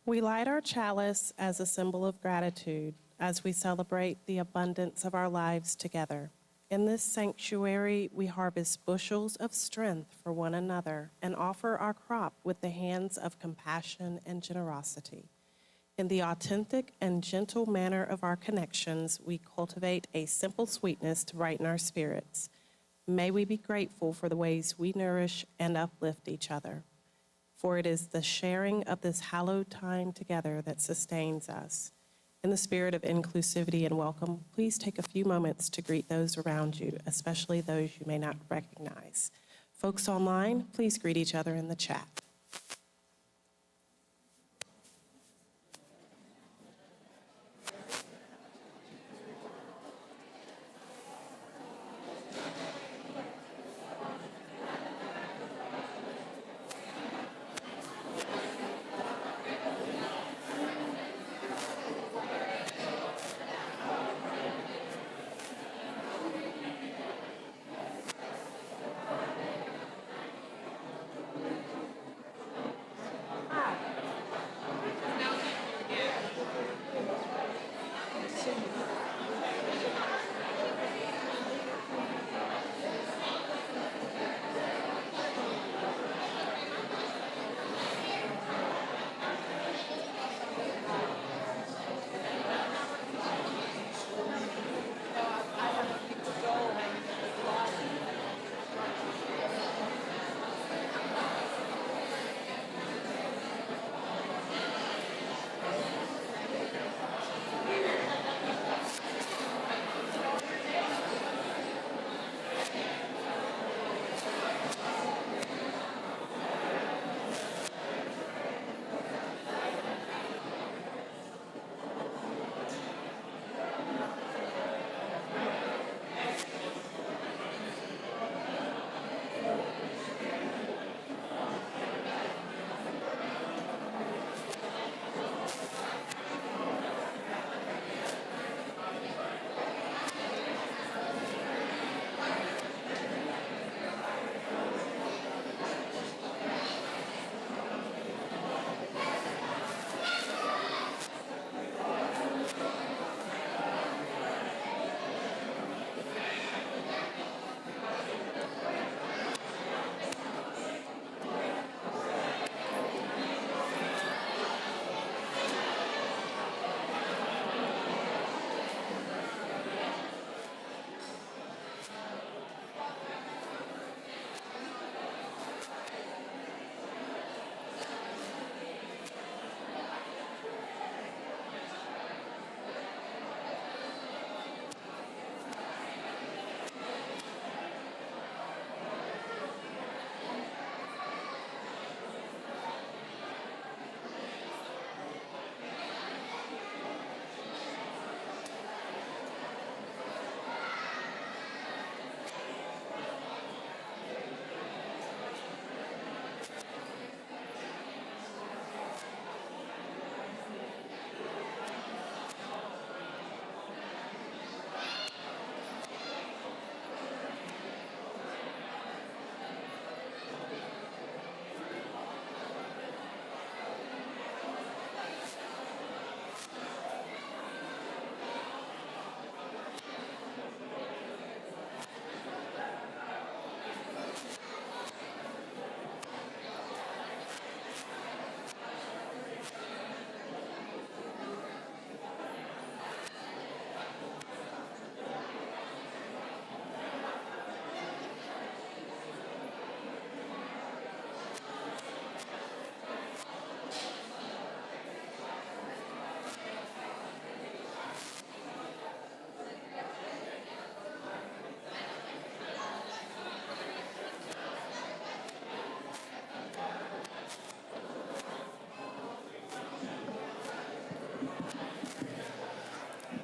We light our chalice as a symbol of gratitude as we celebrate the abundance of our lives together. In this sanctuary, we harvest bushels of strength for one another and offer our crop with the hands of compassion and generosity. In the authentic and gentle manner of our connections, we cultivate a simple sweetness to brighten our spirits. May we be grateful for the ways we nourish and uplift each other. For it is the sharing of this hallowed time together that sustains us. In the spirit of inclusivity and welcome, please take a few moments to greet those around you, especially those you may not recognize. Folks online, please greet each other in the chat.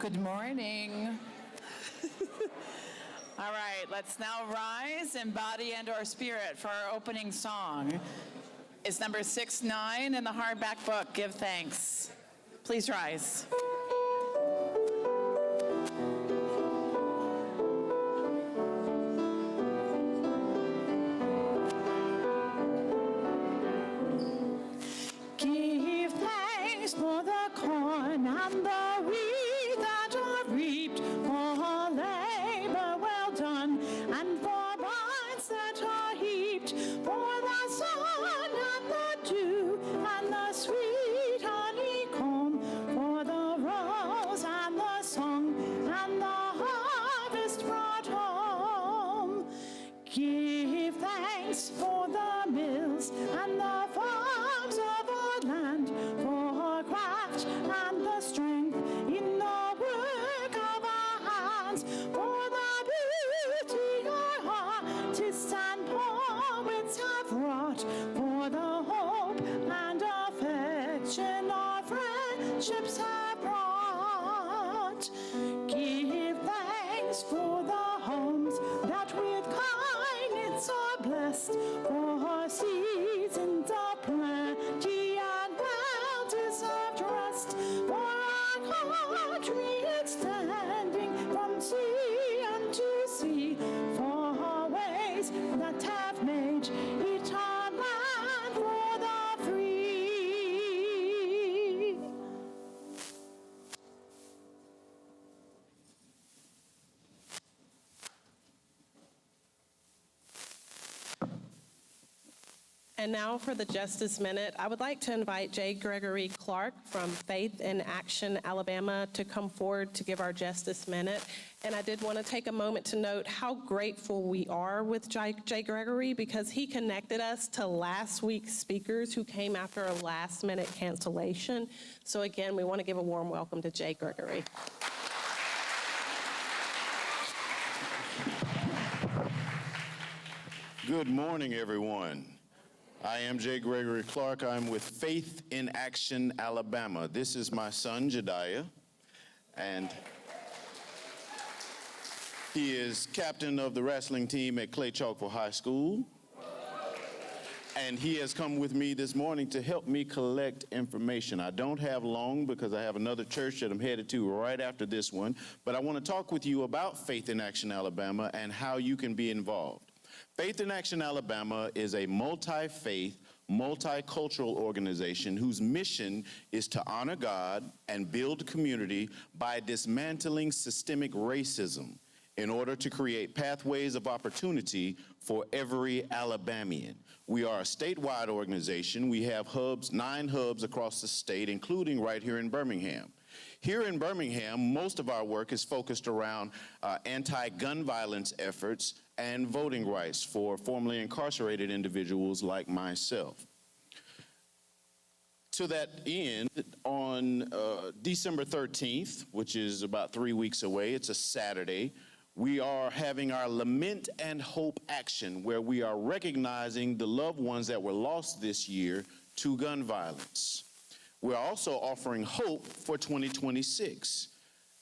Good morning. All right, let's now rise in body and or spirit for our opening song. It's number 6-9 in the hardback book, Give Thanks. Please rise. Give thanks. and the wheat that are reaped for labor well done, and for barns that are heaped for the sun and the dew and the sweet honeycomb, for the rose and the song and the harvest brought home. Give thanks for the mills and the farms of our land, for craft and the strength in the work of our hands, for the beauty our artists and poets have wrought, for the hope and affection our friendships have brought. Give thanks for the homes that with kindness are blessed, for seasons of plenty and well-deserved rest, for our country extending from sea unto sea, for ways that have made it our land for the free. And now for the Justice Minute, I would like to invite J. Gregory Clark from Faith in Action, Alabama, to come forward to give our Justice Minute. And I did want to take a moment to note how grateful we are with J. Gregory, because he connected us to last week's speakers who came after a last-minute cancellation. So again, we want to give a warm welcome to J. Gregory. Good morning, everyone. I am J. Gregory Clark. I'm with Faith in Action, Alabama. This is my son, Jediah, and he is captain of the wrestling team at Clay Chalkville High School. And he has come with me this morning to help me collect information. I don't have long because I have another church that I'm headed to right after this one, but I want to talk with you about Faith in Action, Alabama, and how you can be involved. Faith in Action Alabama is a multi-faith, multicultural organization whose mission is to honor God and build community by dismantling systemic racism in order to create pathways of opportunity for every Alabamian. We are a statewide organization. We have hubs, 9 hubs across the state, including right here in Birmingham. Here in Birmingham, most of our work is focused around anti-gun violence efforts and voting rights for formerly incarcerated individuals like myself. To that end, on December 13th, which is about 3 weeks away, it's a Saturday, we are having our Lament and Hope Action, where we are recognizing the loved ones that were lost this year to gun violence. We're also offering hope for 2026.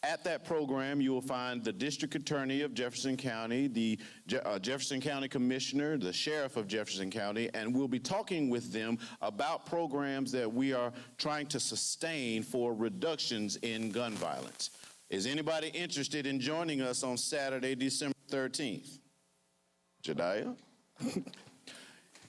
At that program, you will find the District Attorney of Jefferson County, the Jefferson County Commissioner, the Sheriff of Jefferson County, and we'll be talking with them about programs that we are trying to sustain for reductions in gun violence. Is anybody interested in joining us on Saturday, December 13th? Jediah?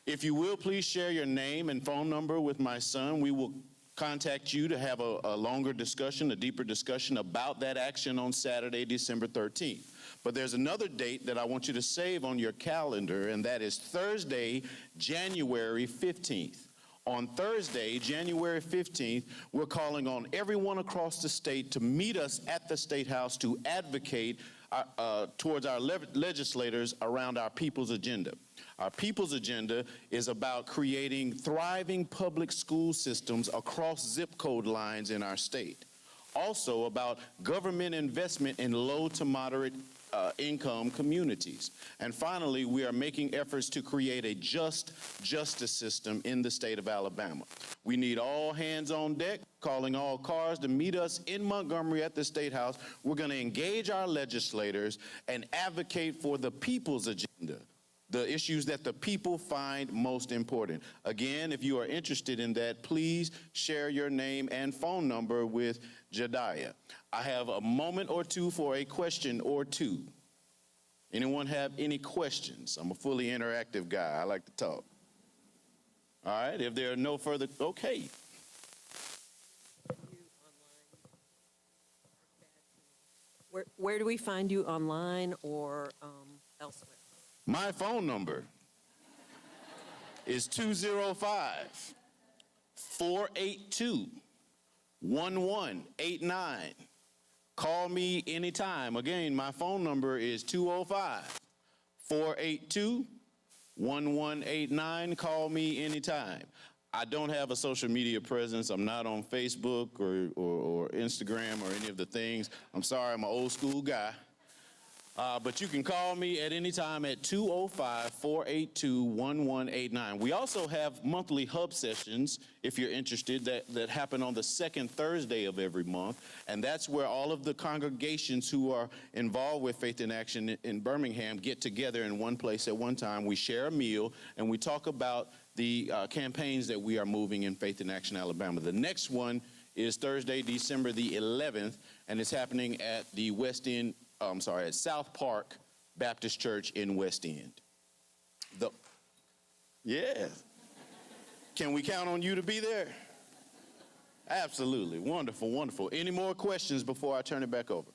If you will, please share your name and phone number with my son. We will contact you to have a longer discussion, a deeper discussion about that action on Saturday, December 13th. But there's another date that I want you to save on your calendar, and that is Thursday, January 15th. On Thursday, January 15th, we're calling on everyone across the state to meet us at the State House to advocate towards our legislators around our People's Agenda. Our People's Agenda is about creating thriving public school systems across zip code lines in our state. Also about government investment in low to moderate income communities. And finally, we are making efforts to create a just justice system in the state of Alabama. We need all hands on deck, calling all cars to meet us in Montgomery at the State House. We're going to engage our legislators and advocate for the people's agenda, the issues that the people find most important. Again, if you are interested in that, please share your name and phone number with Jediah. I have a moment or two for a question or two. Anyone have any questions? I'm a fully interactive guy. I like to talk. All right, if there are no further, okay. Where do we find you, online or elsewhere? My phone number is 205 482 1189. Call me anytime. Again, my phone number is 205 482 1189. Call me anytime. I don't have a social media presence. I'm not on Facebook or Instagram or any of the things. I'm sorry, I'm an old school guy. But you can call me at any time at 205-482-1189. We also have monthly hub sessions, if you're interested, that happen on the second Thursday of every month. And that's where all of the congregations who are involved with Faith in Action in Birmingham get together in one place at one time. We share a meal, and we talk about the campaigns that we are moving in Faith in Action, Alabama. The next one is Thursday, December the 11th, and it's happening at the at South Park Baptist Church in West End. Yeah. Can we count on you to be there? Absolutely. Wonderful, wonderful. Any more questions before I turn it back over?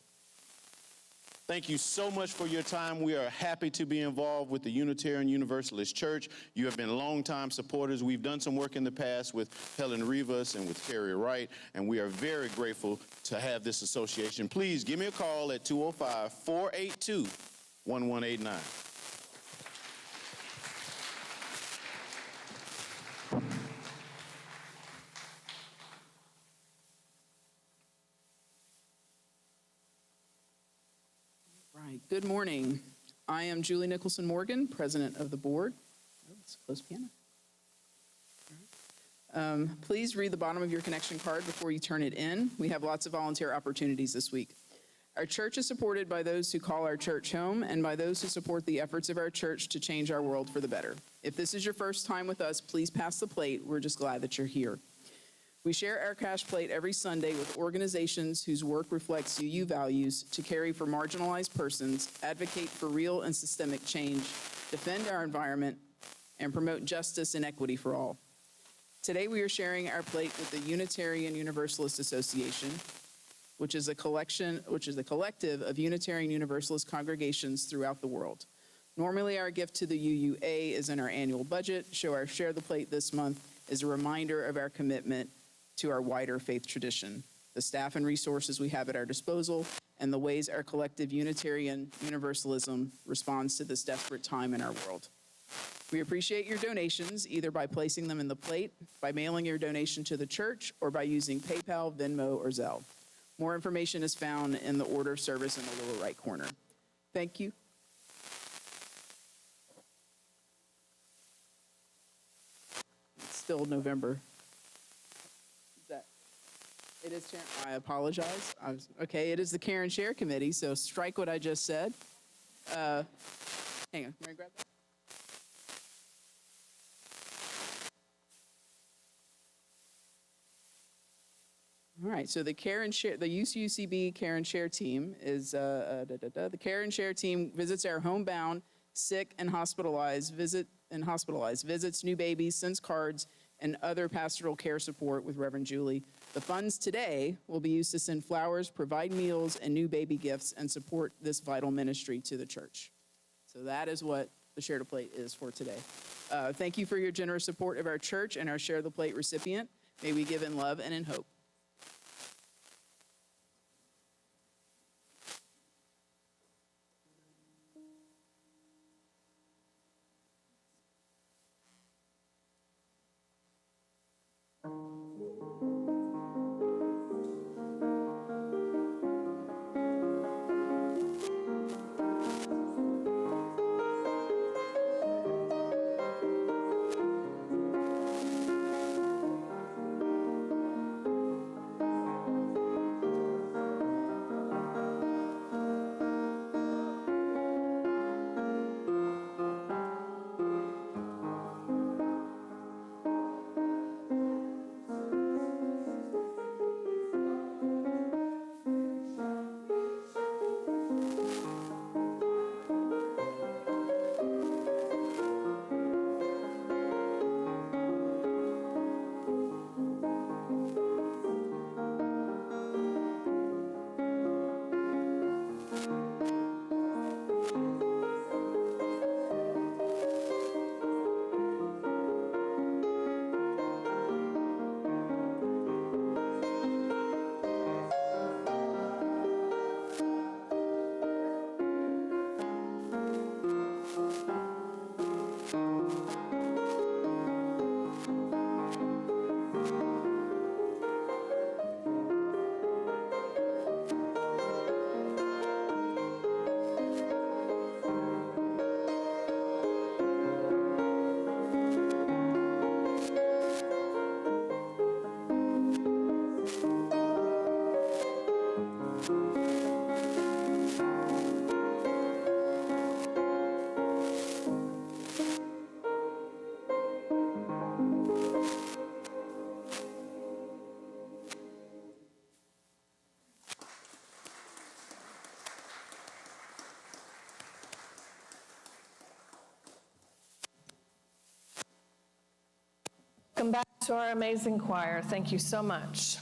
Thank you so much for your time. We are happy to be involved with the Unitarian Universalist Church. You have been longtime supporters. We've done some work in the past with Helen Rivas and with Carrie Wright, and we are very grateful to have this association. Please give me a call at 205-482-1189. Right. Good morning. I am Julie Nicholson Morgan, president of the board. Oh, it's a closed piano. All right. Please read the bottom of your connection card before you turn it in. We have lots of volunteer opportunities this week. Our church is supported by those who call our church home and by those who support the efforts of our church to change our world for the better. If this is your first time with us, please pass the plate. We're just glad that you're here. We share our cash plate every Sunday with organizations whose work reflects UU values to care for marginalized persons, advocate for real and systemic change, defend our environment, and promote justice and equity for all. Today we are sharing our plate with the Unitarian Universalist Association, which is a collective of Unitarian Universalist congregations throughout the world. Normally our gift to the UUA is in our annual budget, so our Share the Plate this month is a reminder of our commitment to our wider faith tradition, the staff and resources we have at our disposal, and the ways our collective Unitarian Universalism responds to this desperate time in our world. We appreciate your donations, either by placing them in the plate, by mailing your donation to the church, or by using PayPal, Venmo, or Zelle. More information is found in the order service in the lower right corner. Thank you. It's still November. It is Sharon. I apologize. Okay, it is the Care and Share Committee, so strike what I just said. Hang on, can I grab that? All right, so the Care and Share, the UUCB Care and Share team is, the Care and Share team visits our homebound, sick, and hospitalized, visits new babies, sends cards, and other pastoral care support with Reverend Julie. The funds today will be used to send flowers, provide meals, and new baby gifts, and support this vital ministry to the church. So that is what the Share the Plate is for today. Thank you for your generous support of our church and our Share the Plate recipient. May we give in love and in hope. To our amazing choir, thank you so much.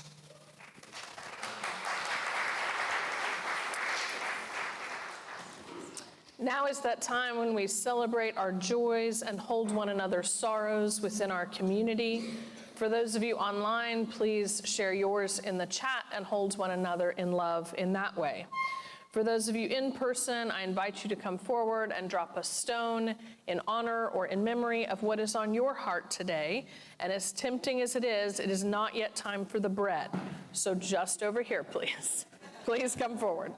Now is that time when we celebrate our joys and hold one another's sorrows within our community. For those of you online, please share yours in the chat and hold one another in love in that way. For those of you in person, I invite you to come forward and drop a stone in honor or in memory of what is on your heart today. And as tempting as it is not yet time for the bread. So just over here, please. Please come forward.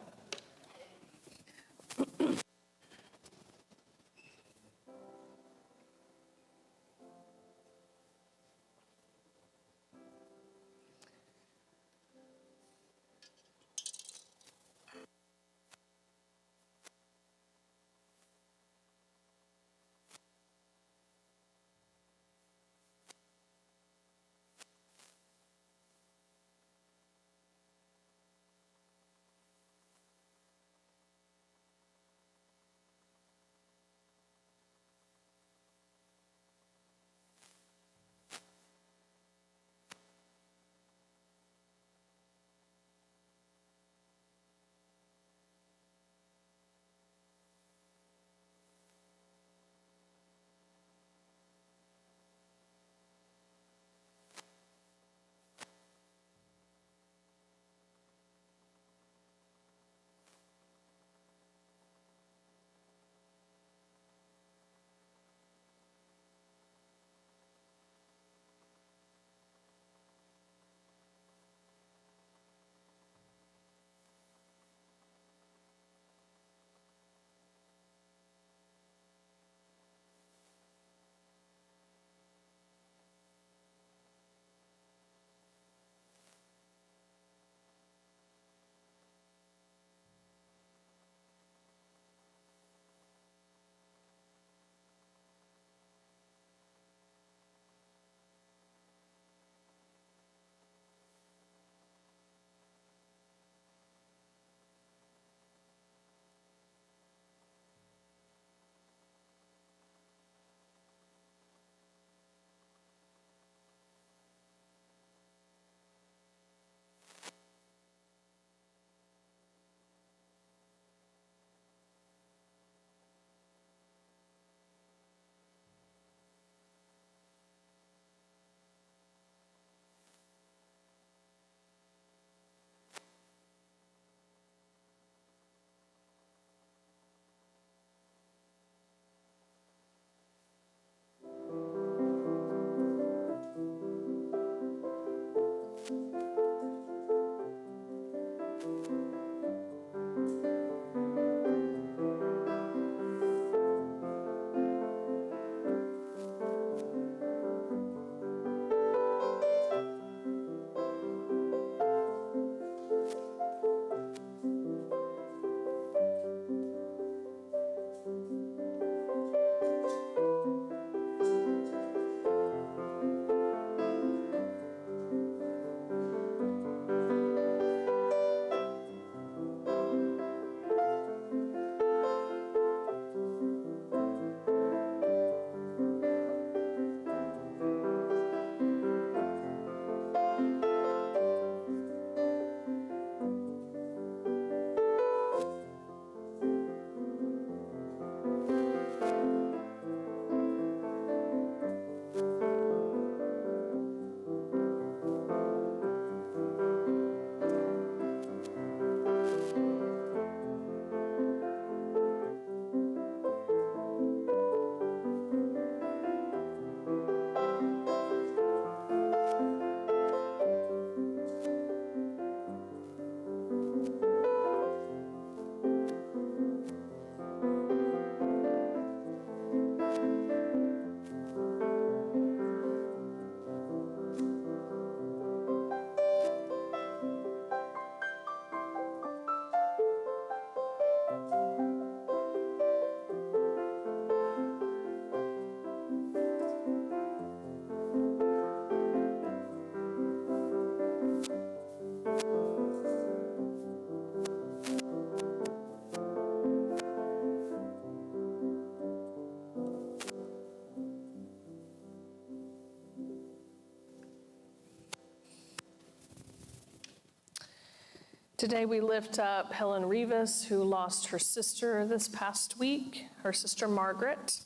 Today we lift up Helen Rivas, who lost her sister this past week, her sister Margaret.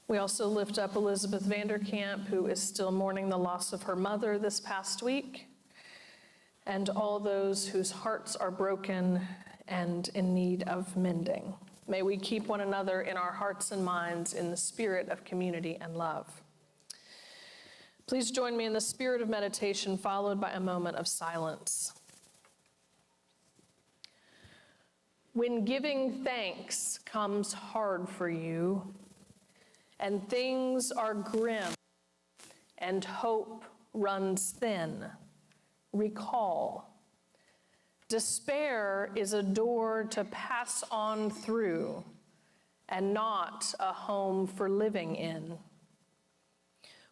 We also lift up Elizabeth Vanderkamp, who is still mourning the loss of her mother this past week, and all those whose hearts are broken and in need of mending. May we keep one another in our hearts and minds in the spirit of community and love. Please join me in the spirit of meditation, followed by a moment of silence. When giving thanks comes hard for you, and things are grim, and hope runs thin, recall. Despair is a door to pass on through, and not a home for living in.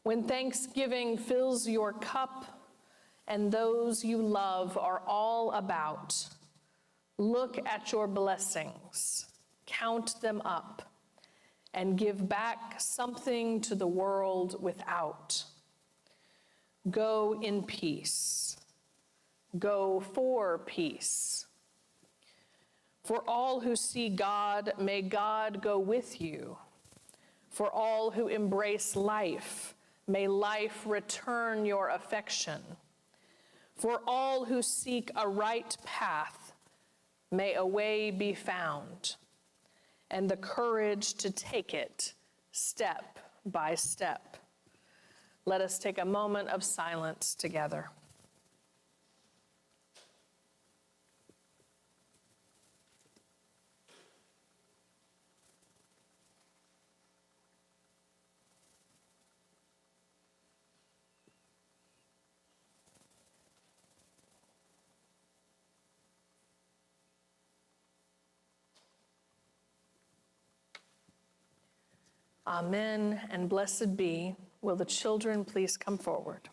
When thanksgiving fills your cup, and those you love are all about, look at your blessings, count them up, and give back something to the world without. Go in peace. Go for peace. For all who see God, may God go with you. For all who embrace life, may life return your affection. For all who seek a right path, may a way be found, and the courage to take it step by step. Let us take a moment of silence together. Amen, and blessed be. Will the children please come forward?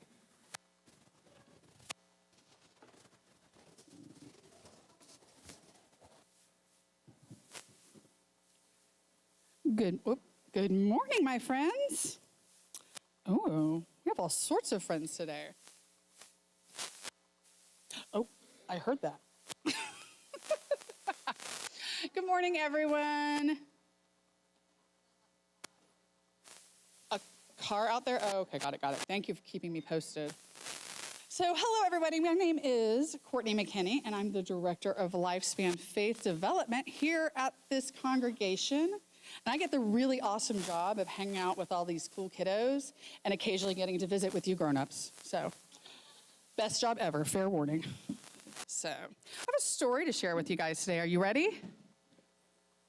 Good morning, my friends. Oh, we have all sorts of friends today. Oh, I heard that. Good morning, everyone. A car out there? Oh, okay, got it. Thank you for keeping me posted. So, hello, everybody. My name is Courtney McKinney, and I'm the Director of Lifespan Faith Development here at this congregation. And I get the really awesome job of hanging out with all these cool kiddos and occasionally getting to visit with you grown-ups. So, best job ever, fair warning. So, I have a story to share with you guys today. Are you ready?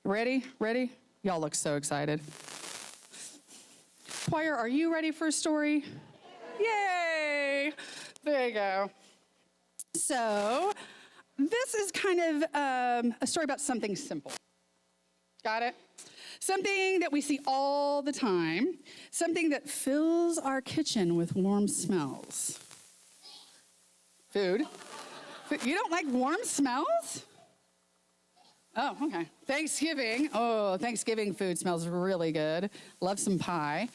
Ready? Y'all look so excited. Choir, are you ready for a story? Yay! There you go. So, this is kind of a story about something simple. Got it? Something that we see all the time, something that fills our kitchen with warm smells. Food. You don't like warm smells? Oh, okay. Thanksgiving. Oh, Thanksgiving food smells really good. Love some pie.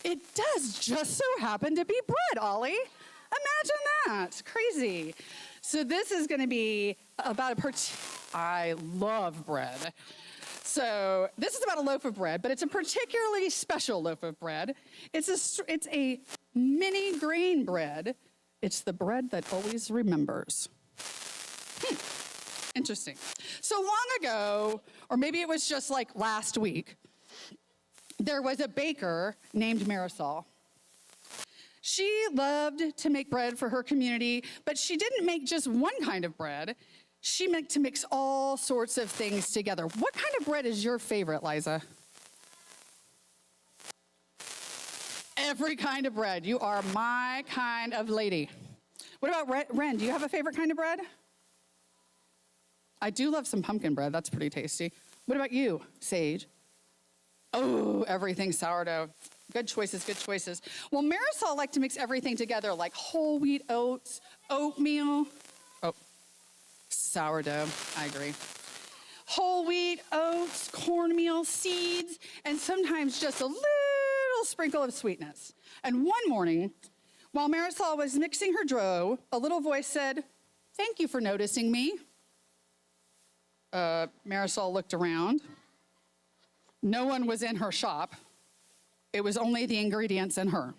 It does just so happen to be bread, Ollie. Imagine that. Crazy. So this is going to be about I love bread. So this is about a loaf of bread, but it's a particularly special loaf of bread. It's a mini grain bread. It's the bread that always remembers. Interesting. So long ago, or maybe it was just like last week, there was a baker named Marisol. She loved to make bread for her community, but she didn't make just one kind of bread. She meant to mix all sorts of things together. What kind of bread is your favorite, Liza? Every kind of bread. You are my kind of lady. What about Ren? Do you have a favorite kind of bread? I do love some pumpkin bread. That's pretty tasty. What about you, Sage? Oh, everything sourdough. Good choices. Well, Marisol liked to mix everything together, like whole wheat oats, oatmeal. Oh, sourdough, I agree. Whole wheat, oats, cornmeal, seeds, and sometimes just a little sprinkle of sweetness. And one morning, while Marisol was mixing her dough, a little voice said, Thank you for noticing me. Marisol looked around. No one was in her shop. It was only the ingredients in her.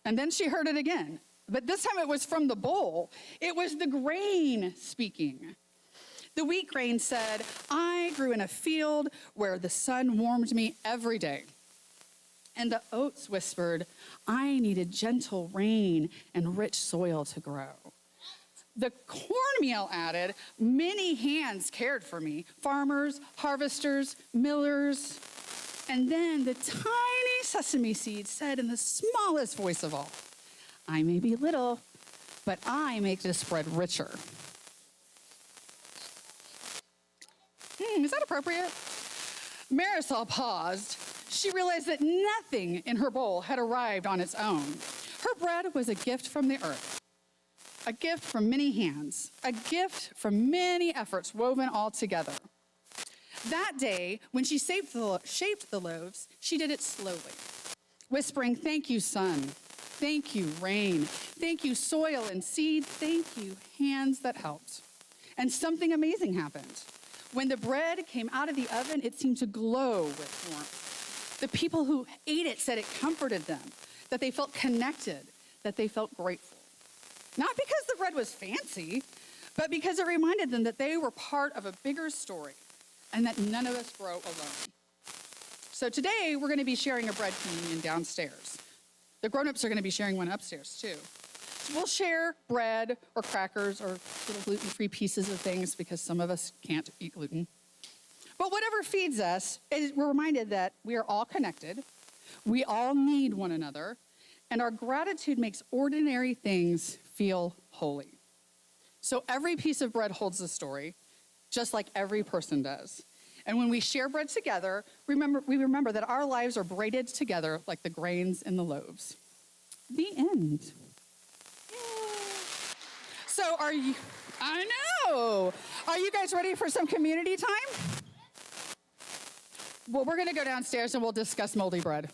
And then she heard it again. But this time it was from the bowl. It was the grain speaking. The wheat grain said, I grew in a field where the sun warmed me every day. And the oats whispered, I needed gentle rain and rich soil to grow. The cornmeal added, many hands cared for me, farmers, harvesters, millers. And then the tiny sesame seed said in the smallest voice of all, I may be little, but I make this bread richer. Is that appropriate? Marisol paused. She realized that nothing in her bowl had arrived on its own. Her bread was a gift from the earth, a gift from many hands, a gift from many efforts woven all together. That day, when she shaped the loaves, she did it slowly, whispering, thank you, sun. Thank you, rain. Thank you, soil and seed. Thank you, hands that helped. And something amazing happened. When the bread came out of the oven, it seemed to glow with warmth. The people who ate it said it comforted them, that they felt connected, that they felt grateful. Not because the bread was fancy, but because it reminded them that they were part of a bigger story and that none of us grow alone. So today, we're going to be sharing a bread communion downstairs. The grown-ups are going to be sharing one upstairs, too. So we'll share bread or crackers or little gluten-free pieces of things because some of us can't eat gluten. But whatever feeds us, we're reminded that we are all connected, we all need one another, and our gratitude makes ordinary things feel holy. So every piece of bread holds a story, just like every person does. And when we share bread together, we remember that our lives are braided together like the grains in the loaves. The end. Yay. So I know. Are you guys ready for some community time? Well, we're going to go downstairs and we'll discuss moldy bread.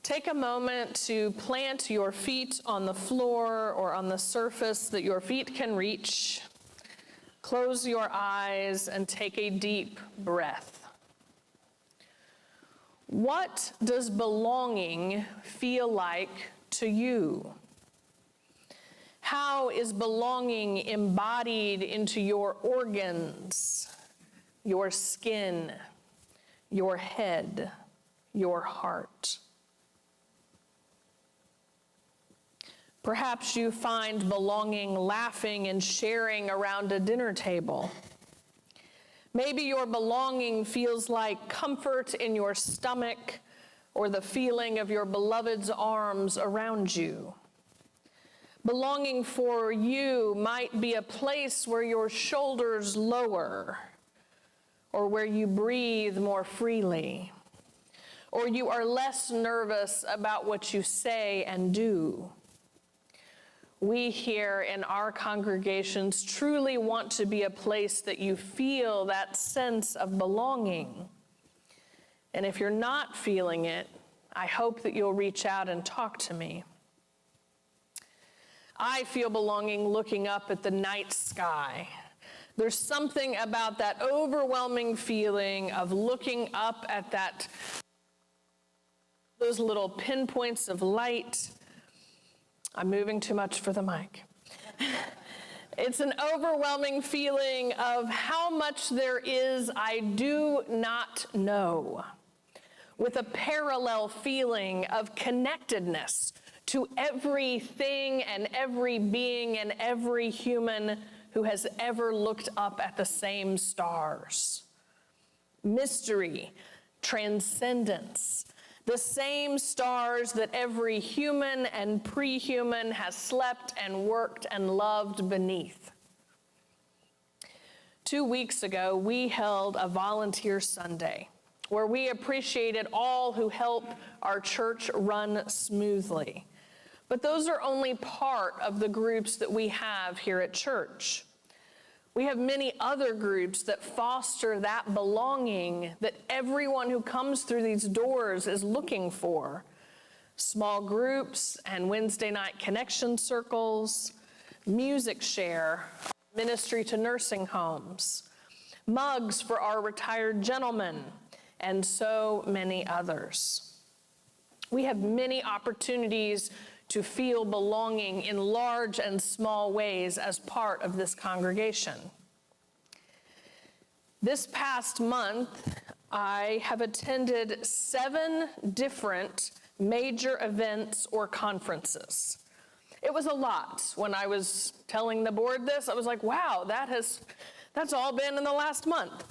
Take a moment to plant your feet on the floor or on the surface that your feet can reach. Close your eyes and take a deep breath. What does belonging feel like to you? How is belonging embodied into your organs, your skin, your head, your heart? Perhaps you find belonging laughing and sharing around a dinner table. Maybe your belonging feels like comfort in your stomach or the feeling of your beloved's arms around you. Belonging for you might be a place where your shoulders lower or where you breathe more freely, or you are less nervous about what you say and do. We here in our congregations truly want to be a place that you feel that sense of belonging. And if you're not feeling it, I hope that you'll reach out and talk to me. I feel belonging looking up at the night sky. There's something about that overwhelming feeling of looking up at those little pinpoints of light. I'm moving too much for the mic. It's an overwhelming feeling of how much there is I do not know, with a parallel feeling of connectedness to everything and every being and every human who has ever looked up at the same stars. Mystery, transcendence, the same stars that every human and pre-human has slept and worked and loved beneath. 2 weeks ago, we held a volunteer Sunday where we appreciated all who help our church run smoothly. But those are only part of the groups that we have here at church. We have many other groups that foster that belonging that everyone who comes through these doors is looking for. Small groups and Wednesday night connection circles, music share, ministry to nursing homes, mugs for our retired gentlemen, and so many others. We have many opportunities to feel belonging in large and small ways as part of this congregation. This past month, I have attended 7 different major events or conferences. It was a lot. When I was telling the board this, I was like, wow, that's all been in the last month.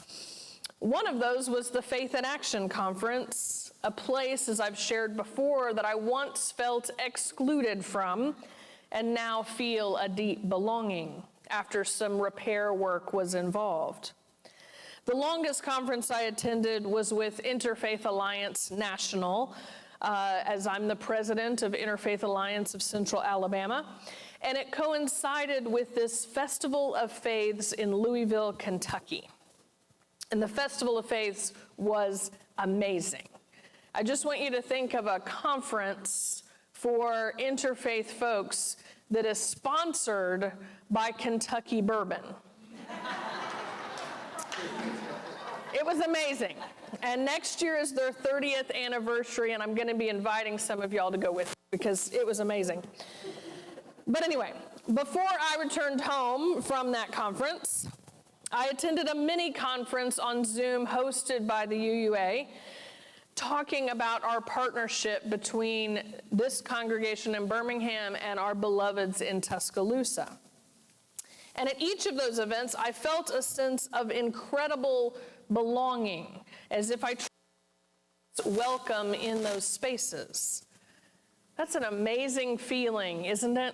One of those was the Faith in Action Conference, a place, as I've shared before, that I once felt excluded from and now feel a deep belonging after some repair work was involved. The longest conference I attended was with Interfaith Alliance National, as I'm the president of Interfaith Alliance of Central Alabama, and it coincided with this Festival of Faiths in Louisville, Kentucky. And the Festival of Faiths was amazing. I just want you to think of a conference for interfaith folks that is sponsored by Kentucky Bourbon. It was amazing. And next year is their 30th anniversary, and I'm going to be inviting some of y'all to go with me because it was amazing. But anyway, before I returned home from that conference, I attended a mini conference on Zoom hosted by the UUA, talking about our partnership between this congregation in Birmingham and our beloveds in Tuscaloosa. And at each of those events, I felt a sense of incredible belonging, as if I was welcome in those spaces. That's an amazing feeling, isn't it?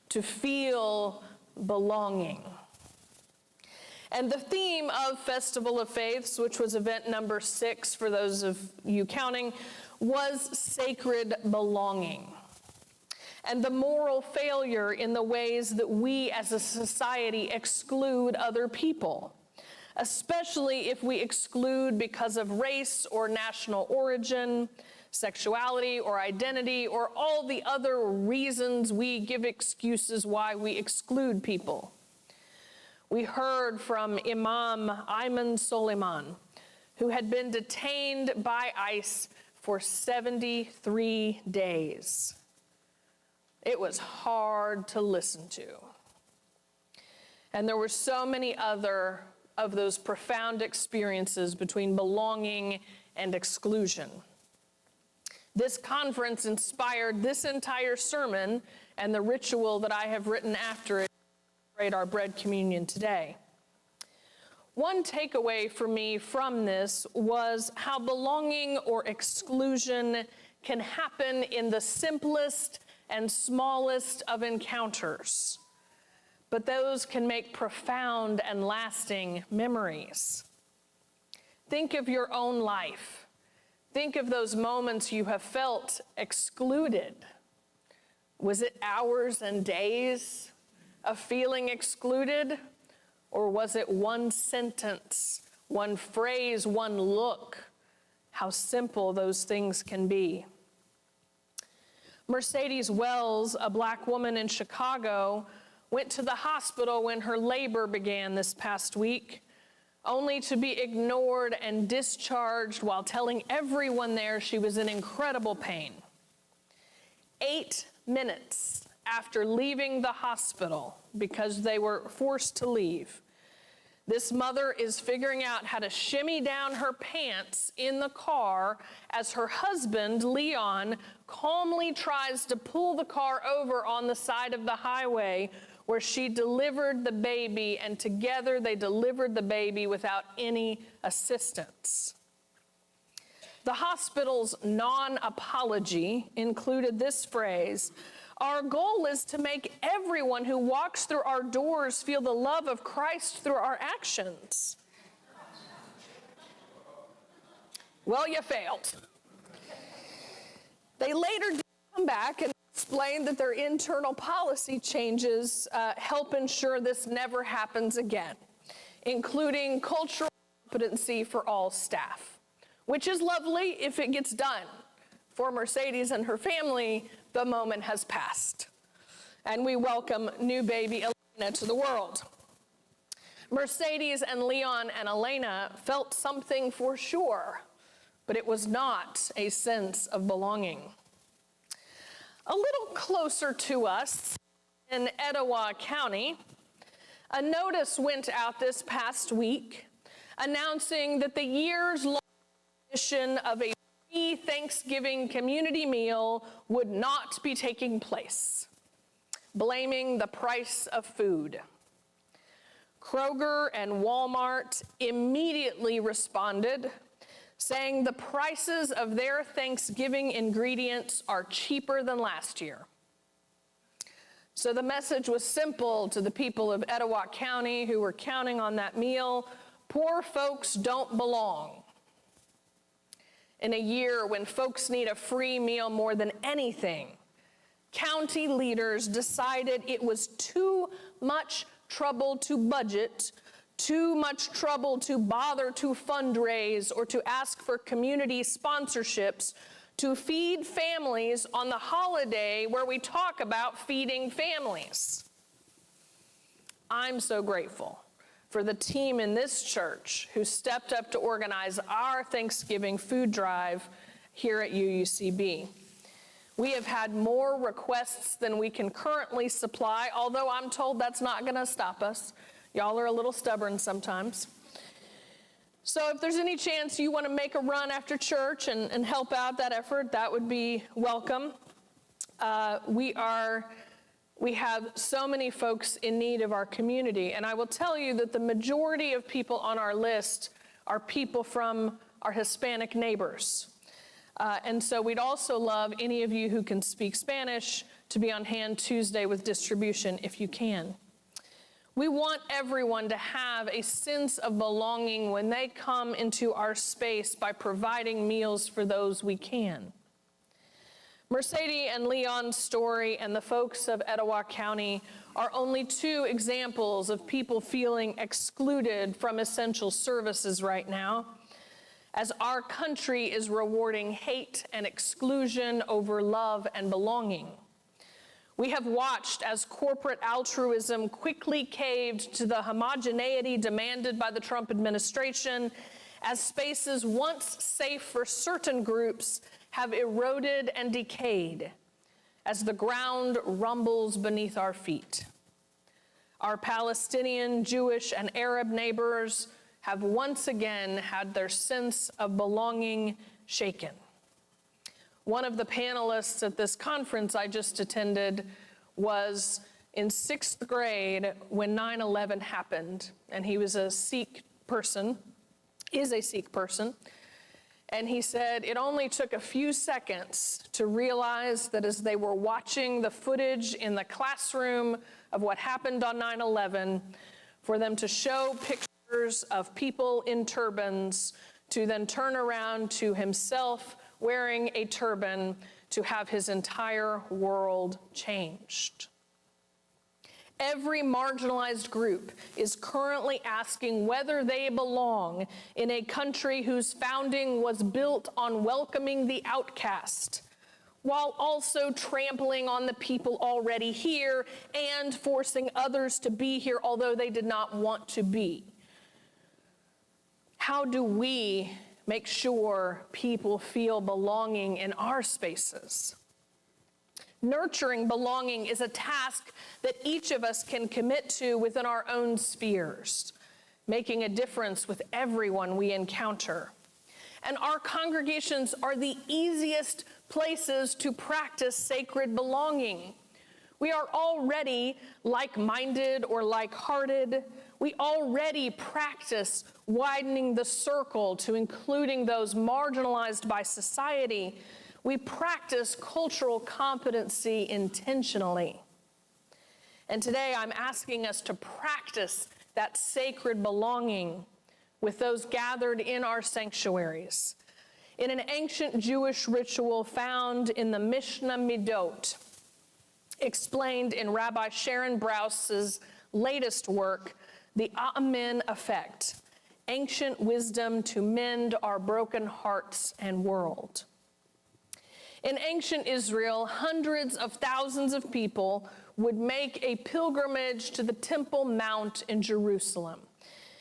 To feel belonging. And the theme of Festival of Faiths, which was event number 6 for those of you counting, was sacred belonging. And the moral failure in the ways that we as a society exclude other people, especially if we exclude because of race or national origin, sexuality or identity, or all the other reasons we give excuses why we exclude people. We heard from Imam Ayman Soleiman, who had been detained by ICE for 73 days. It was hard to listen to. And there were so many other of those profound experiences between belonging and exclusion. This conference inspired this entire sermon and the ritual that I have written after it. Our bread communion today. One takeaway for me from this was how belonging or exclusion can happen in the simplest and smallest of encounters, but those can make profound and lasting memories. Think of your own life. Think of those moments you have felt excluded. Was it hours and days of feeling excluded? Or was it one sentence, one phrase, one look? How simple those things can be. Mercedes Wells, a black woman in Chicago, went to the hospital when her labor began this past week, only to be ignored and discharged while telling everyone there she was in incredible pain. 8 minutes after leaving the hospital, because they were forced to leave, this mother is figuring out how to shimmy down her pants in the car as her husband, Leon, calmly tries to pull the car over on the side of the highway where she delivered the baby, and together they delivered the baby without any assistance. The hospital's non-apology included this phrase: "Our goal is to make everyone who walks through our doors feel the love of Christ through our actions." Well, you failed. They later did come back and explained that their internal policy changes help ensure this never happens again, including cultural competency for all staff, which is lovely if it gets done. For Mercedes and her family, the moment has passed, and we welcome new baby Elena to the world. Mercedes and Leon and Elena felt something for sure, but it was not a sense of belonging. A little closer to us in Etowah County, a notice went out this past week announcing that the years-long tradition of a free Thanksgiving community meal would not be taking place, blaming the price of food. Kroger and Walmart immediately responded, saying the prices of their Thanksgiving ingredients are cheaper than last year. So the message was simple to the people of Etowah County who were counting on that meal: poor folks don't belong. In a year when folks need a free meal more than anything, county leaders decided it was too much trouble to budget, too much trouble to bother to fundraise or to ask for community sponsorships to feed families on the holiday where we talk about feeding families. I'm so grateful for the team in this church who stepped up to organize our Thanksgiving food drive here at UUCB. We have had more requests than we can currently supply, although I'm told that's not going to stop us. Y'all are a little stubborn sometimes. So if there's any chance you want to make a run after church and help out that effort, that would be welcome. We have so many in need of our community, and I will tell you that the majority of people on our list are people from our Hispanic neighbors. And so we'd also love any of you who can speak Spanish to be on hand Tuesday with distribution if you can. We want everyone to have a sense of belonging when they come into our space by providing meals for those we can. Mercedes and Leon's story and the folks of Etowah County are only two examples of people feeling excluded from essential services right now, as our country is rewarding hate and exclusion over love and belonging. We have watched as corporate altruism quickly caved to the homogeneity demanded by the Trump administration, as spaces once safe for certain groups have eroded and decayed, as the ground rumbles beneath our feet. Our Palestinian, Jewish, and Arab neighbors have once again had their sense of belonging shaken. One of the panelists at this conference I just attended was in 6th grade when 9/11 happened, and he was a Sikh person, is a Sikh person, and he said it only took a few seconds to realize that as they were watching the footage in the classroom of what happened on 9/11, for them to show pictures of people in turbans, to then turn around to himself wearing a turban, to have his entire world changed. Every marginalized group is currently asking whether they belong in a country whose founding was built on welcoming the outcast, while also trampling on the people already here and forcing others to be here although they did not want to be. How do we make sure people feel belonging in our spaces? Nurturing belonging is a task that each of us can commit to within our own spheres, making a difference with everyone we encounter. And our congregations are the easiest places to practice sacred belonging. We are already like-minded or like-hearted. We already practice widening the circle to including those marginalized by society. We practice cultural competency intentionally. And today I'm asking us to practice that sacred belonging with those gathered in our sanctuaries. In an ancient Jewish ritual found in the Mishnah Midot, explained in Rabbi Sharon Brous' latest work, The Amen Effect, Ancient Wisdom to Mend Our Broken Hearts and World. In ancient Israel, hundreds of thousands of people would make a pilgrimage to the Temple Mount in Jerusalem.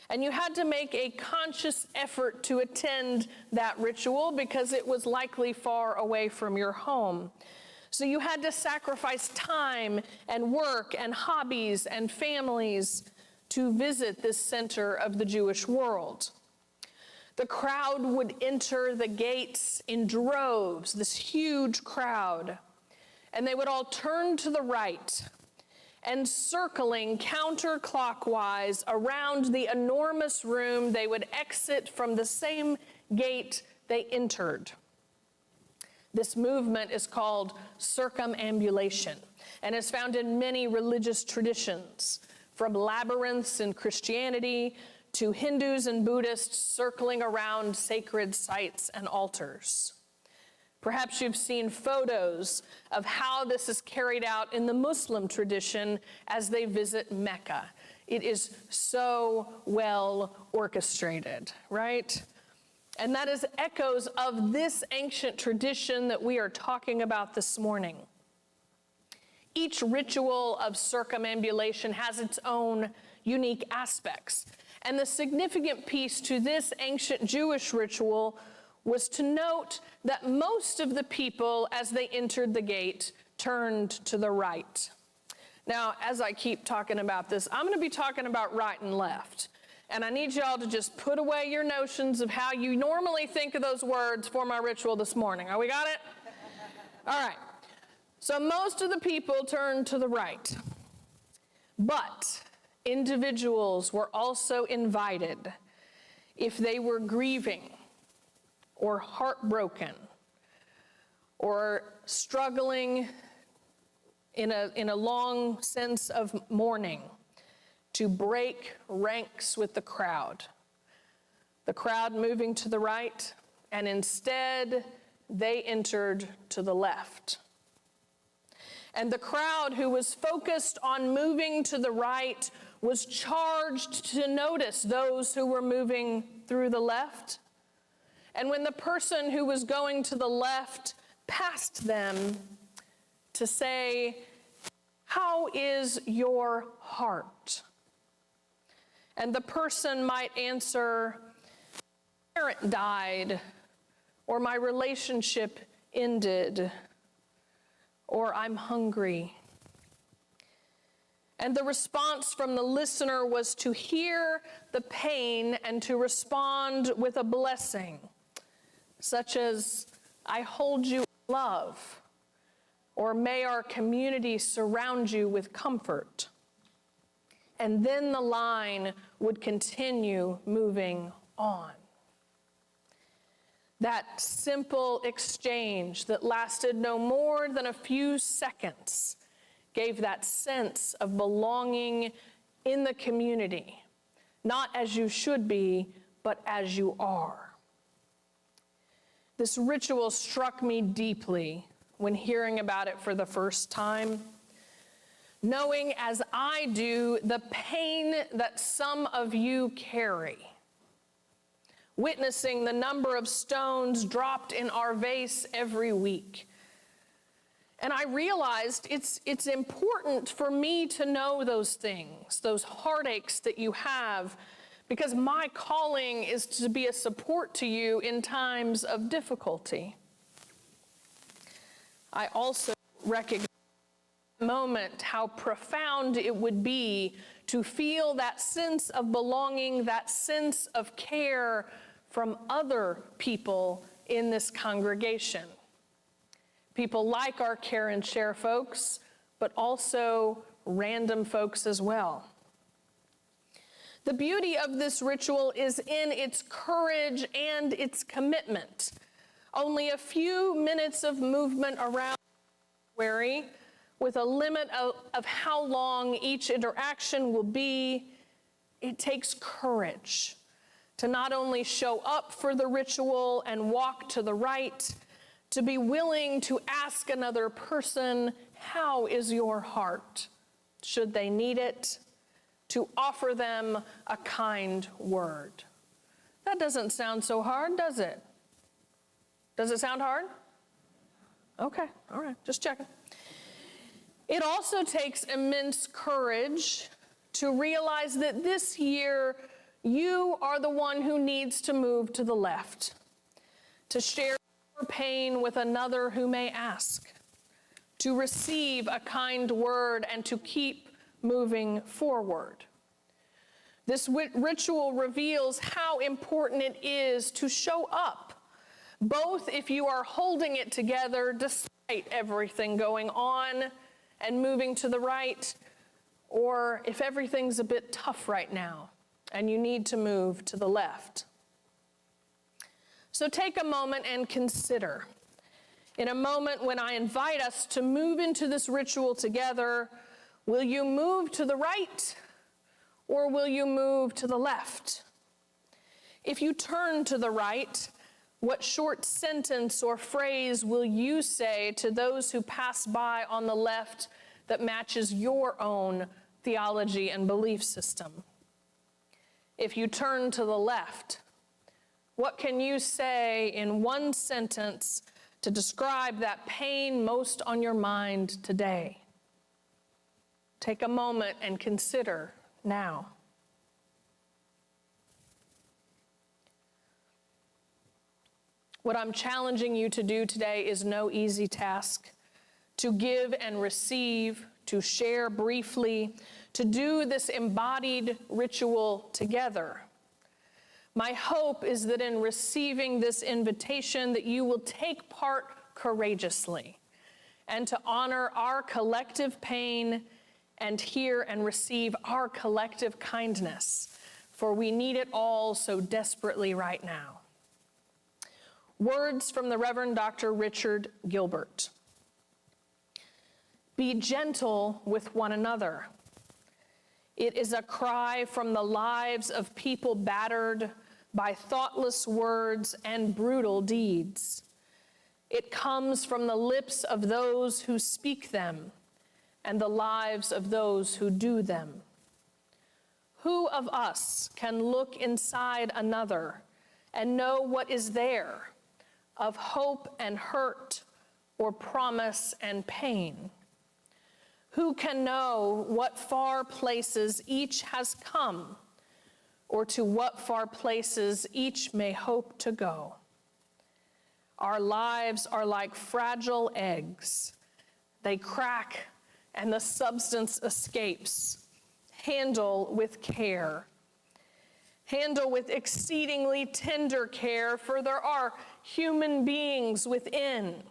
And you had to make a conscious effort to attend that ritual because it was likely far away from your home. So you had to sacrifice time and work and hobbies and families to visit this center of the Jewish world. The crowd would enter the gates in droves, this huge crowd, and they would all turn to the right, and circling counterclockwise around the enormous room, they would exit from the same gate they entered. This movement is called circumambulation and is found in many religious traditions, from labyrinths in Christianity to Hindus and Buddhists circling around sacred sites and altars. Perhaps you've seen photos of how this is carried out in the Muslim tradition as they visit Mecca. It is so well orchestrated, right? And that is echoes of this ancient tradition that we are talking about this morning. Each ritual of circumambulation has its own unique aspects. And the significant piece to this ancient Jewish ritual was to note that most of the people, as they entered the gate, turned to the right. Now, as I keep talking about this, I'm going to be talking about right and left. And I need y'all to just put away your notions of how you normally think of those words for my ritual this morning. We got it? All right. So most of the people turned to the right. But individuals were also invited, if they were grieving or heartbroken or struggling in a long sense of mourning, to break ranks with the crowd moving to the right, and instead they entered to the left. And the crowd who was focused on moving to the right was charged to notice those who were moving through the left. And when the person who was going to the left passed them, to say, "How is your heart?" And the person might answer, "My parent died," or "My relationship ended," or "I'm hungry." And the response from the listener was to hear the pain and to respond with a blessing, such as, "I hold you in love," or "May our community surround you with comfort." And then the line would continue moving on. That simple exchange that lasted no more than a few seconds gave that sense of belonging in the community, not as you should be, but as you are. This ritual struck me deeply when hearing about it for the first time, knowing as I do the pain that some of you carry, witnessing the number of stones dropped in our vase every week. And I realized it's important for me to know those things, those heartaches that you have, because my calling is to be a support to you in times of difficulty. I also recognize in that moment how profound it would be to feel that sense of belonging, that sense of care from other people in this congregation. People like our Care and Share folks, but also random folks as well. The beauty of this ritual is in its courage and its commitment. Only a few minutes of movement around the sanctuary, with a limit of how long each interaction will be. It takes courage to not only show up for the ritual and walk to the right, to be willing to ask another person, how is your heart? Should they need it? To offer them a kind word. That doesn't sound so hard, does it? Does it sound hard? Okay, all right, just checking. It also takes immense courage to realize that this year you are the one who needs to move to the left, to share your pain with another who may ask, to receive a kind word and to keep moving forward. This ritual reveals how important it is to show up, both if you are holding it together despite everything going on and moving to the right, or if everything's a bit tough right now and you need to move to the left. So take a moment and consider. In a moment when I invite us to move into this ritual together, will you move to the right or will you move to the left? If you turn to the right, what short sentence or phrase will you say to those who pass by on the left that matches your own theology and belief system? If you turn to the left, what can you say in one sentence to describe that pain most on your mind today? Take a moment and consider now. What I'm challenging you to do today is no easy task. To give and receive, to share briefly, to do this embodied ritual together. My hope is that in receiving this invitation that you will take part courageously and to honor our collective pain and hear and receive our collective kindness, for we need it all so desperately right now. Words from the Reverend Dr. Richard Gilbert. Be gentle with one another. It is a cry from the lives of people battered by thoughtless words and brutal deeds. It comes from the lips of those who speak them and the lives of those who do them. Who of us can look inside another and know what is there of hope and hurt or promise and pain? Who can know what far places each has come or to what far places each may hope to go? Our lives are like fragile eggs. They crack and the substance escapes. Handle with care. Handle with exceedingly tender care, for there are human beings within,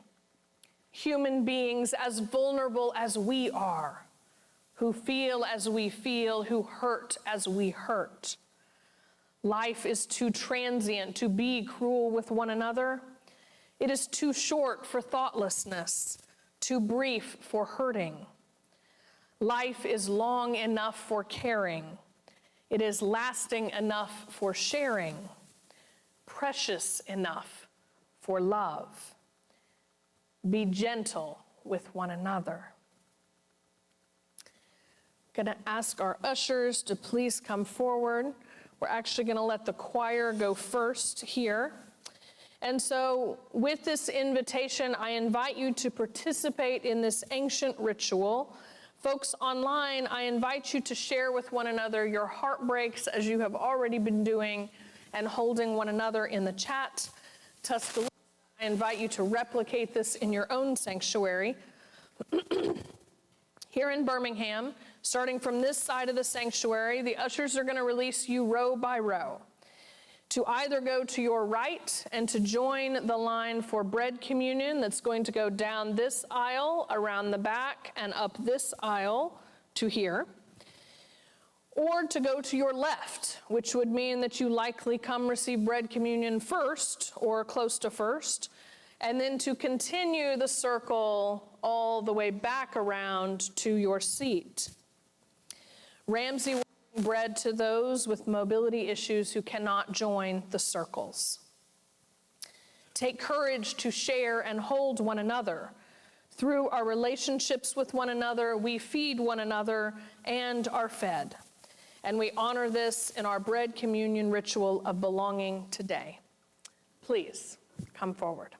human beings as vulnerable as we are, who feel as we feel, who hurt as we hurt. Life is too transient to be cruel with one another. It is too short for thoughtlessness, too brief for hurting. Life is long enough for caring. It is lasting enough for sharing, precious enough for love. Be gentle with one another. I'm going to ask our ushers to please come forward. We're actually going to let the choir go first here. And so with this invitation, I invite you to participate in this ancient ritual. Folks online, I invite you to share with one another your heartbreaks as you have already been doing and holding one another in the chat. Tuscaloosa, I invite you to replicate this in your own sanctuary. Here in Birmingham, starting from this side of the sanctuary, the ushers are going to release you row by row to either go to your right and to join the line for bread communion that's going to go down this aisle, around the back, and up this aisle to here. or to go to your left, which would mean that you likely come receive bread communion first or close to first, and then to continue the circle all the way back around to your seat. Ramsey will bring bread to those with mobility issues who cannot join the circles. Take courage to share and hold one another. Through our relationships with one another, we feed one another and are fed. And we honor this in our bread communion ritual of belonging today. Please come forward.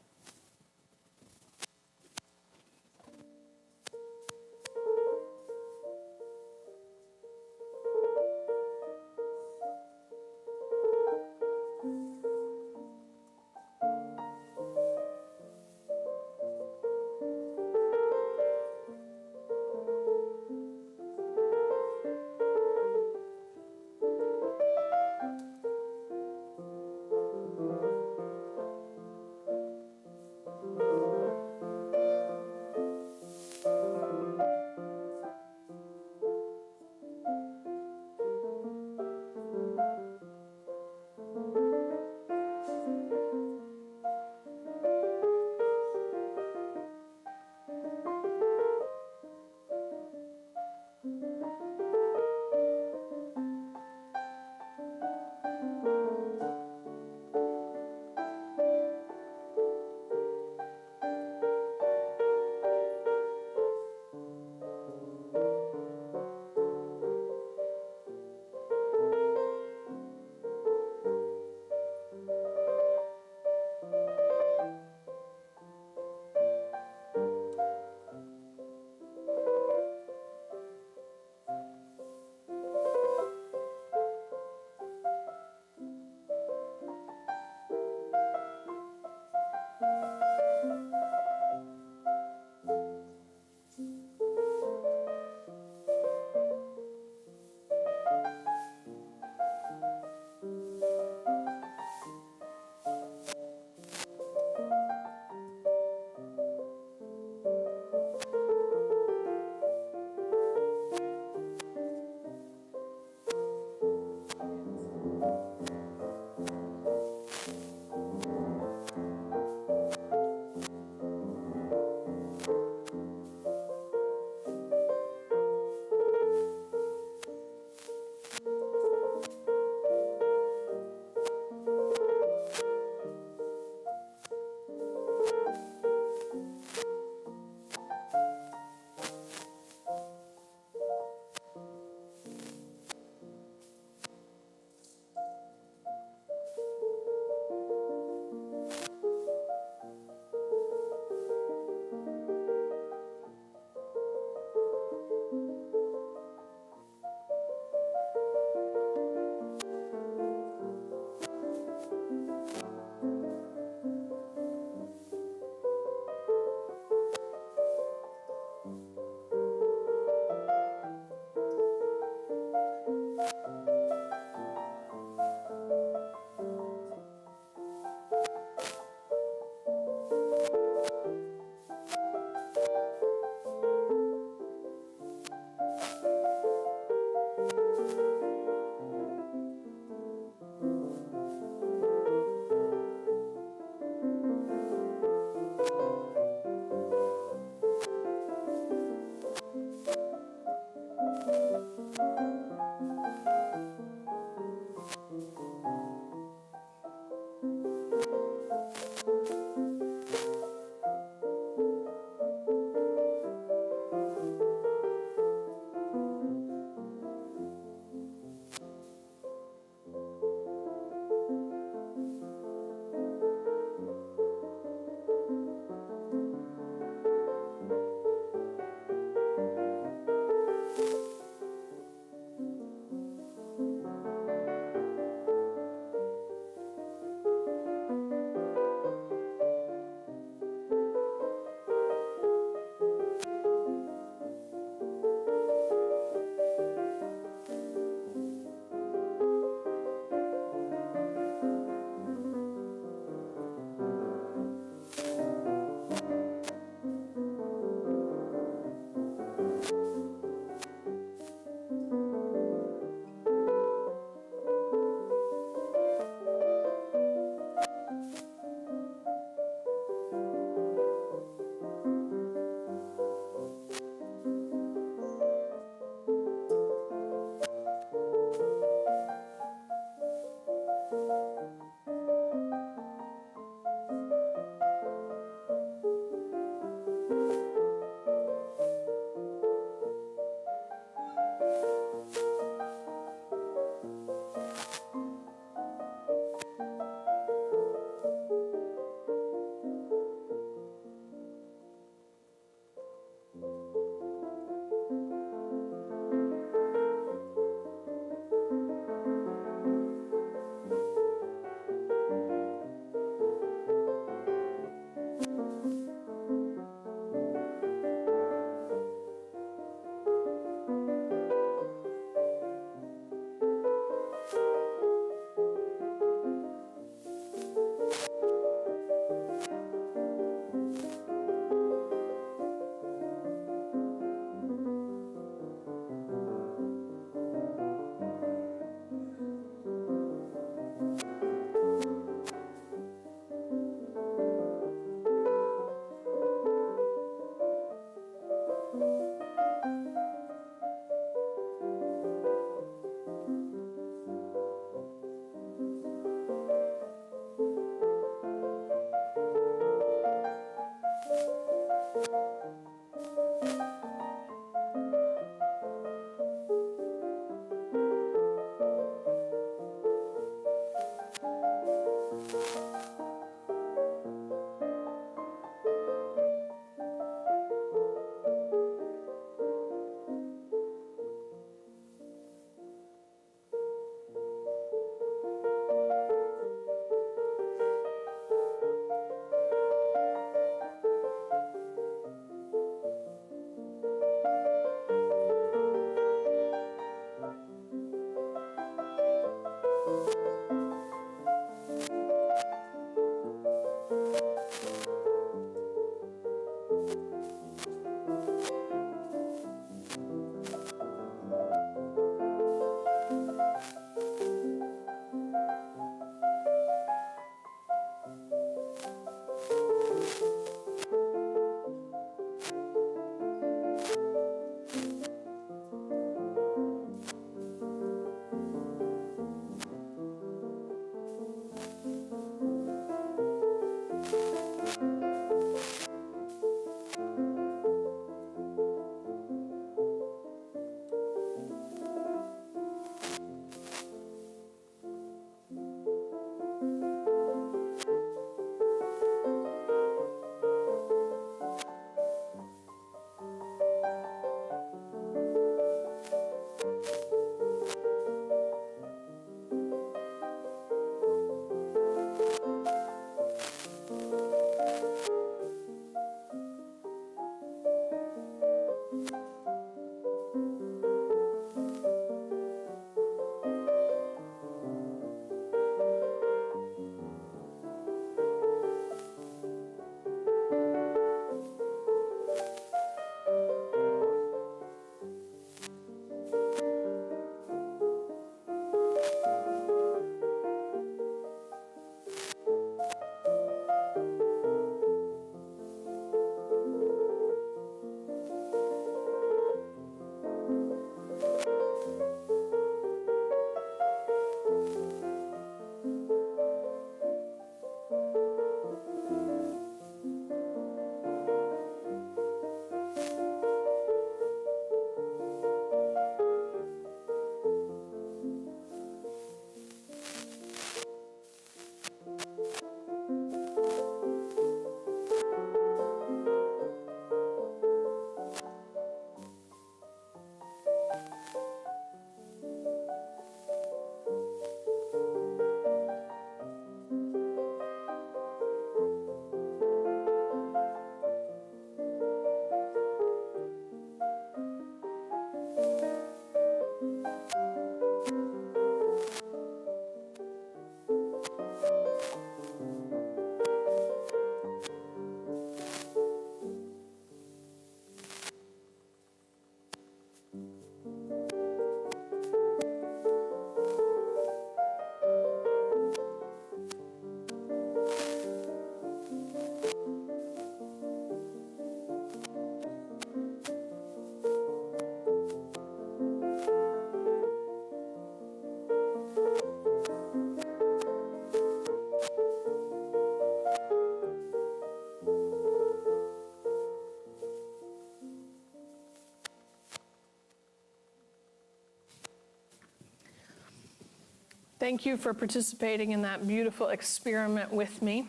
Thank you for participating in that beautiful experiment with me.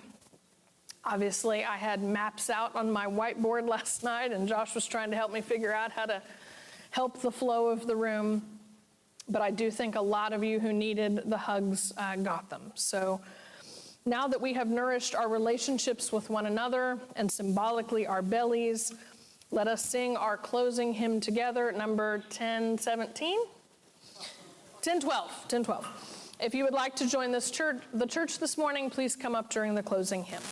Obviously, I had maps out on my whiteboard last night, and Josh was trying to help me figure out how to help the flow of the room. But I do think a lot of you who needed the hugs got them. So now that we have nourished our relationships with one another and symbolically our bellies, let us sing our closing hymn together, number 1017? 1012. If you would like to join the church this morning, please come up during the closing hymn.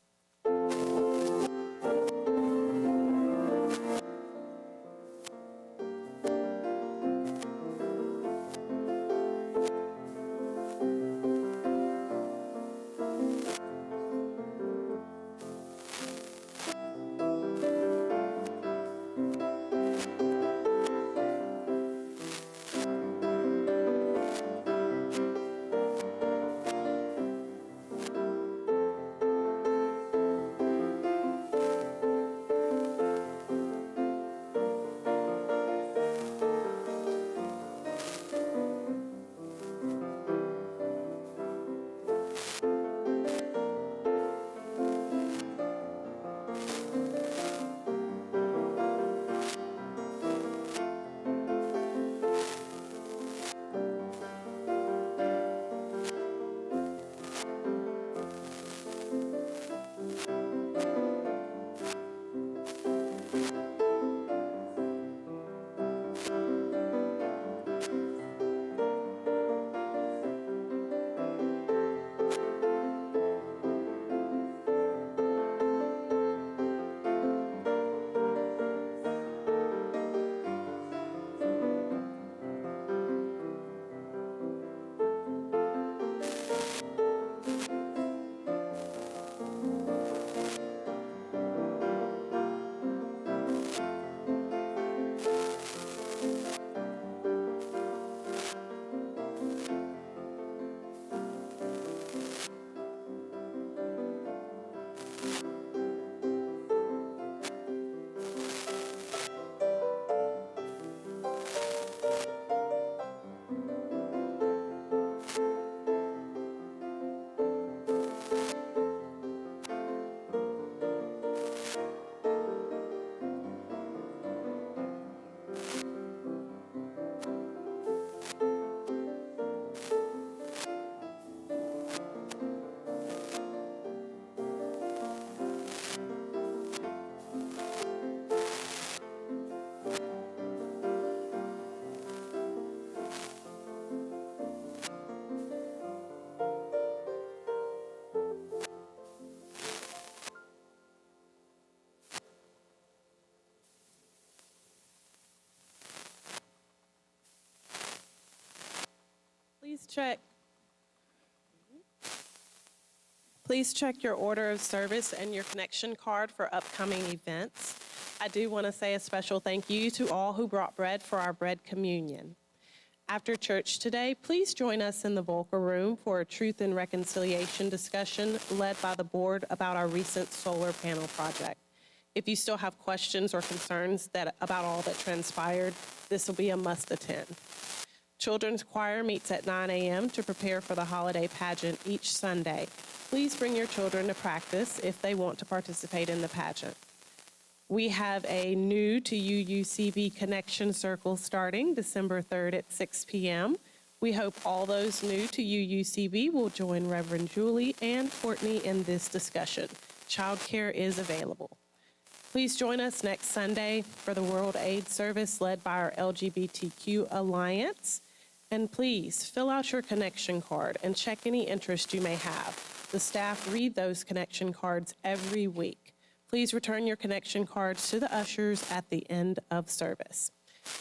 Please check your order of service and your connection card for upcoming events. I do want to say a special thank you to all who brought bread for our bread communion. After church today, please join us in the Volker Room for a Truth and Reconciliation discussion led by the board about our recent solar panel project. If you still have questions or concerns about all that transpired, this will be a must attend. Children's choir meets at 9 a.m. to prepare for the holiday pageant each Sunday. Please bring your children to practice if they want to participate in the pageant. We have a new to UUCB Connection Circle starting December 3rd at 6 p.m. We hope all those new to UUCB will join Reverend Julie and Courtney in this discussion. Childcare is available. Please join us next Sunday for the World AIDS Service led by our LGBTQ Alliance. And please fill out your connection card and check any interest you may have. The staff read those connection cards every week. Please return your connection cards to the ushers at the end of service.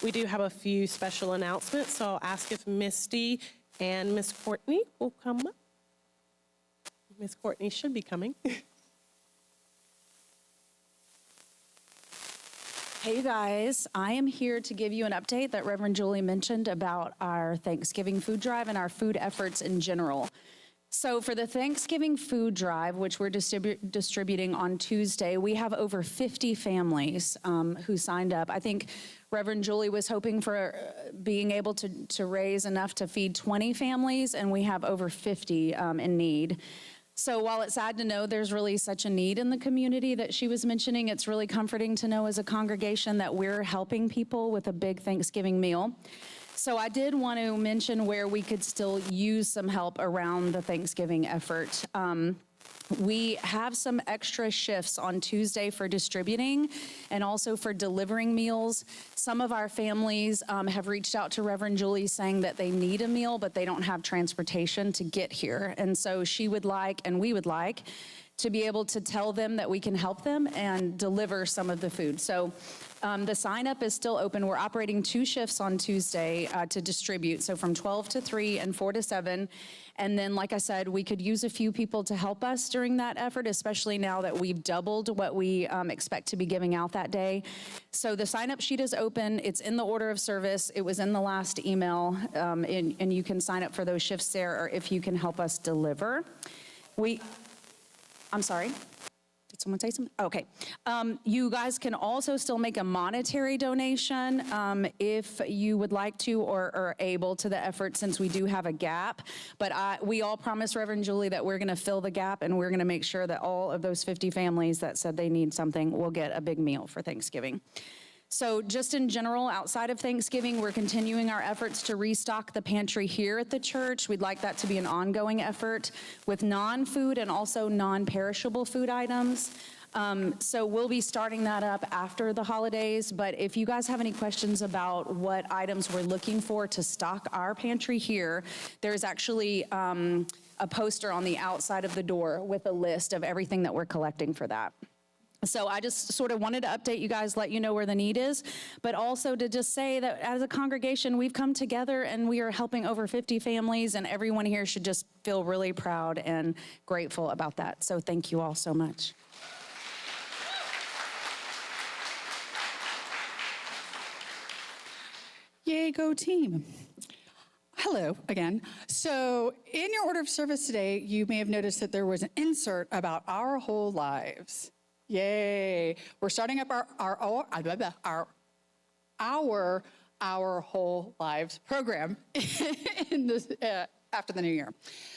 We do have a few special announcements, so I'll ask if Misty and Miss Courtney will come up. Miss Courtney should be coming. Hey guys, I am here to give you an update that Reverend Julie mentioned about our Thanksgiving food drive and our food efforts in general. So for the Thanksgiving food drive, which we're distributing on Tuesday, we have over 50 families who signed up. I think Reverend Julie was hoping for being able to raise enough to feed 20 families, and we have over 50 in need. So while it's sad to know there's really such a need in the community that she was mentioning, it's really comforting to know as a congregation that we're helping people with a big Thanksgiving meal. So I did want to mention where we could still use some help around the Thanksgiving effort. We have some extra shifts on Tuesday for distributing and also for delivering meals. Some of our families have reached out to Reverend Julie saying that they need a meal, but they don't have transportation to get here. And so she would like, and we would like, to be able to tell them that we can help them and deliver some of the food. So the sign up is still open. We're operating 2 shifts on Tuesday to distribute. So from 12 to 3 and 4 to 7. And then, like I said, we could use a few people to help us during that effort, especially now that we've doubled what we expect to be giving out that day. So the sign up sheet is open. It's in the order of service. It was in the last email, and you can sign up for those shifts there, or if you can help us deliver. I'm sorry. Did someone say something? Okay. You guys can also still make a monetary donation if you would like to or are able to the effort, since we do have a gap. But we all promised Reverend Julie that we're going to fill the gap, and we're going to make sure that all of those 50 families that said they need something will get a big meal for Thanksgiving. So just in general, outside of Thanksgiving, we're continuing our efforts to restock the pantry here at the church. We'd like that to be an ongoing effort with non-food and also non-perishable food items. So we'll be starting that up after the holidays, but if you guys have any questions about what items we're looking for to stock our pantry here, there's actually a poster on the outside of the door with a list of everything that we're collecting for that. So I just sort of wanted to update you guys, let you know where the need is, but also to just say that as a congregation, we've come together and we are helping over 50 families, and everyone here should just feel really proud and grateful about that. So thank you all so much. Yay, go team. Hello again. So in your order of service today, you may have noticed that there was an insert about our whole lives. Yay. We're starting up our whole lives program in this, after the new year.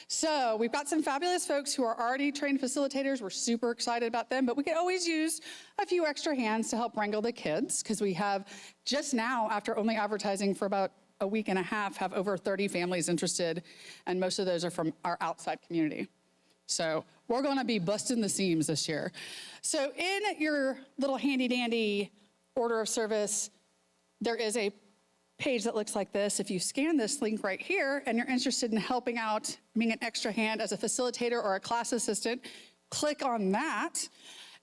So we've got some fabulous folks who are already trained facilitators. We're super excited about them, but we could always use a few extra hands to help wrangle the kids, because we have just now, after only advertising for about a week and a half, have over 30 families interested, and most of those are from our outside community. So we're going to be busting the seams this year. So in your little handy dandy order of service, there is a page that looks like this. If you scan this link right here and you're interested in helping out, being an extra hand as a facilitator or a class assistant, click on that.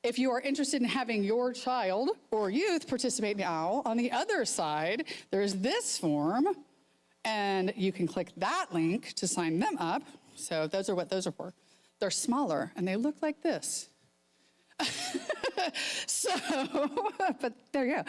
If you are interested in having your child or youth participate in the OWL, on the other side, there's this form, and you can click that link to sign them up. So those are what those are for. They're smaller, and they look like this. So, but there you go.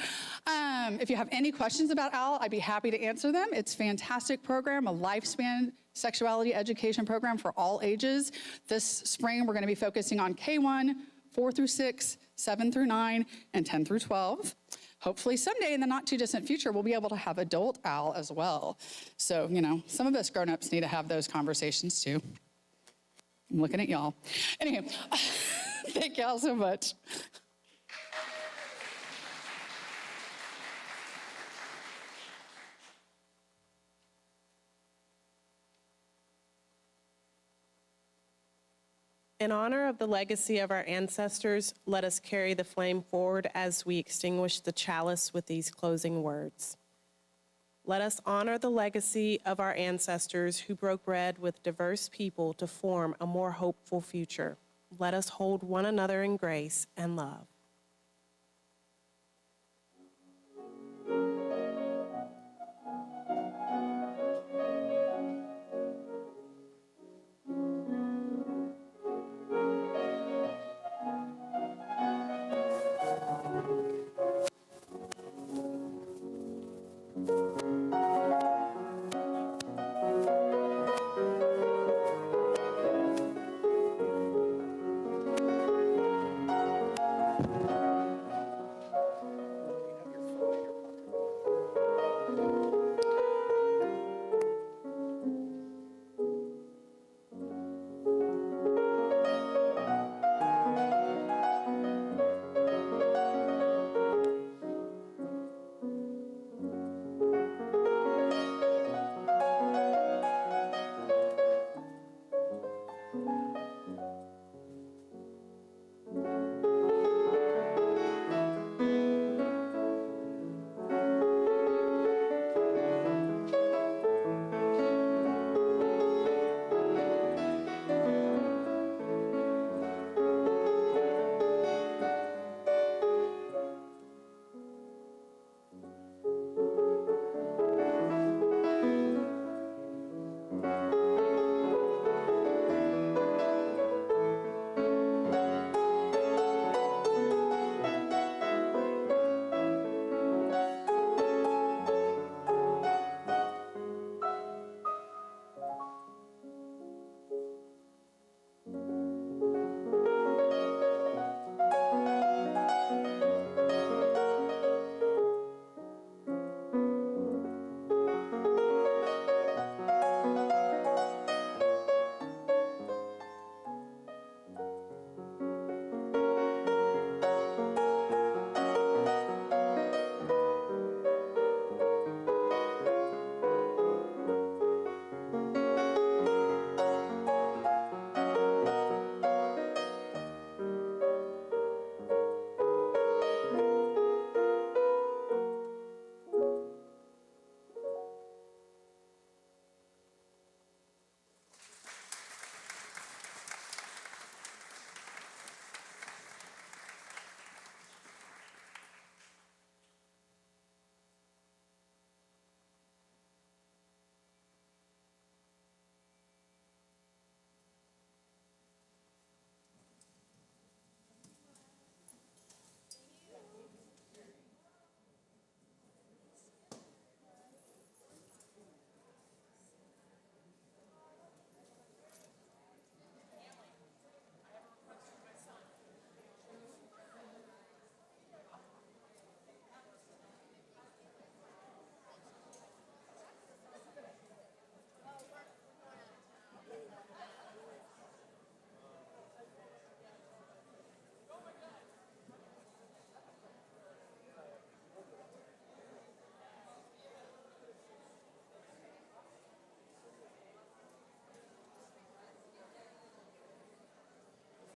If you have any questions about OWL, I'd be happy to answer them. It's a fantastic program, a lifespan sexuality education program for all ages. This spring, we're going to be focusing on K1, 4 through 6, 7 through 9, and 10 through 12. Hopefully someday in the not too distant future, we'll be able to have adult OWL as well. So, you know, some of us grown-ups need to have those conversations too. I'm looking at y'all. Anyway, thank y'all so much. In honor of the legacy of our ancestors, let us carry the flame forward as we extinguish the chalice with these closing words. Let us honor the legacy of our ancestors who broke bread with diverse people to form a more hopeful future. Let us hold one another in grace and love.